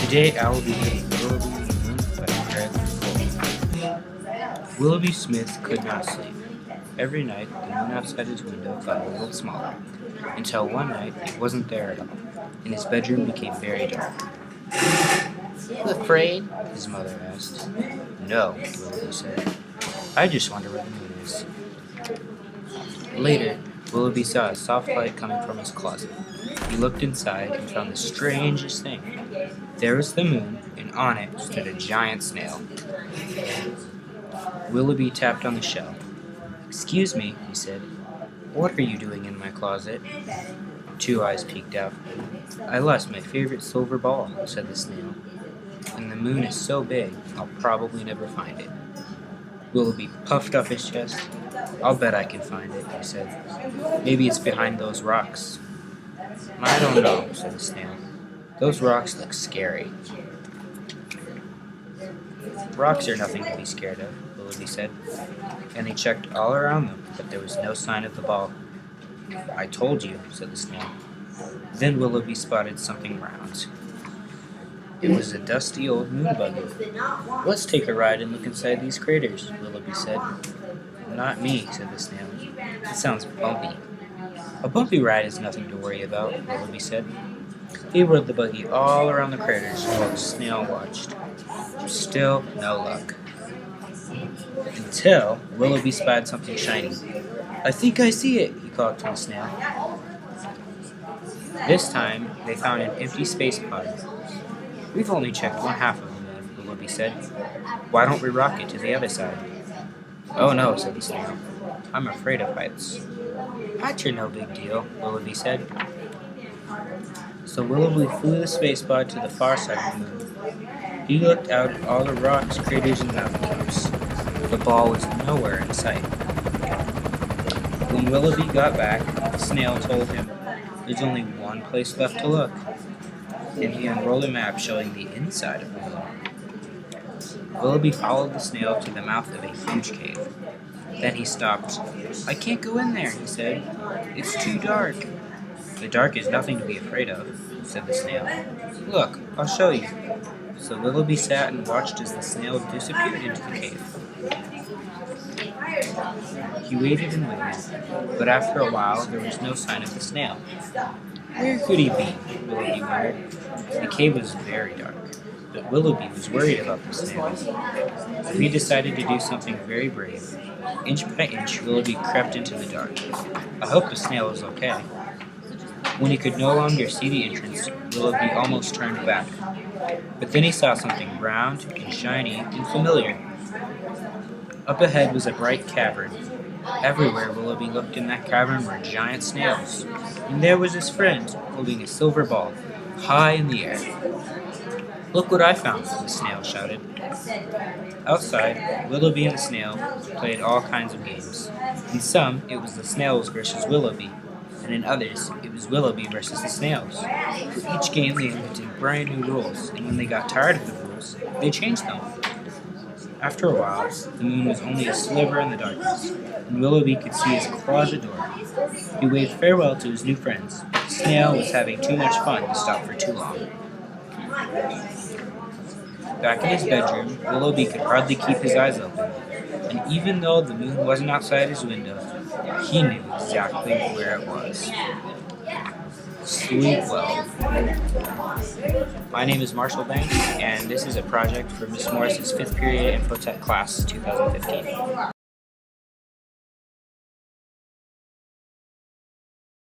Today I will be reading Willoughby Moon by Greg Willoughby. Willoughby Smith could not sleep. Every night the moon outside his window got a little smaller, until one night it wasn't there at all, and his bedroom became very dark. "You afraid?" his mother asked. "No," Willoughby said. "I just wonder where the moon is." Later, Willoughby saw a soft light coming from his closet. He looked inside and found the strangest thing. There was the moon, and on it stood a giant snail. Willoughby tapped on the shell. "Excuse me," he said. "What are you doing in my closet?" Two Eyes peeked out. "I lost my favorite silver ball," said the snail. "And the moon is so big, I'll probably never find it." Willoughby puffed up his chest. "I'll bet I can find it," he said. "Maybe it's behind those rocks." "I don't know," said the snail. "Those rocks look scary." "Rocks are nothing to be scared of," Willoughby said, and they checked all around them, but there was no sign of the ball. "I told you," said the snail. Then Willoughby spotted something round. It was a dusty old moon buggy. "Let's take a ride and look inside these craters," Willoughby said. "Not me," said the snail. "It sounds bumpy." "A bumpy ride is nothing to worry about," Willoughby said. They rode the buggy all around the craters while the snail watched. Still no luck. Until Willoughby spied something shiny. "I think I see it," he called to the snail. This time, they found an empty space pod. "We've only checked one half of the moon," Willoughby said. "Why don't we rock it to the other side?" "Oh no," said the snail. "I'm afraid of heights." "Heights are no big deal," Willoughby said. So Willoughby flew the space pod to the far side of the moon. He looked out at all the rocks, craters, and mountain tops. The ball was nowhere in sight. When Willoughby got back, the snail told him, "There's only one place left to look." And he unrolled a map showing the inside of the moon. Willoughby followed the snail to the mouth of a huge cave. Then he stopped. "I can't go in there," he said. "It's too dark." "The dark is nothing to be afraid of," said the snail. "Look, I'll show you." So Willoughby sat and watched as the snail disappeared into the cave. He waited and waited, but after a while there was no sign of the snail. Where could he be? Willoughby wondered. The cave was very dark, but Willoughby was worried about the snail. So he decided to do something very brave. Inch by inch, Willoughby crept into the dark. "I hope the snail is okay." When he could no longer see the entrance, Willoughby almost turned back. But then he saw something round and shiny and familiar. Up ahead was a bright cavern. Everywhere Willoughby looked in that cavern were giant snails, and there was his friend holding a silver ball, high in the air. "Look what I found," the snail shouted. Outside, Willoughby and the snail played all kinds of games. In some, it was the snails versus Willoughby, and in others, it was Willoughby versus the snails. For each game, they invented brand new rules, and when they got tired of the rules, they changed them. After a while, the moon was only a sliver in the darkness, and Willoughby could see his closet door. He waved farewell to his new friends, but the snail was having too much fun to stop for too long. Back in his bedroom, Willoughby could hardly keep his eyes open, and even though the moon wasn't outside his window, he knew exactly where it was. Sleep well. My name is Marshall Banks, and this is a project for Miss Morris's 5th period Infotech class 2015.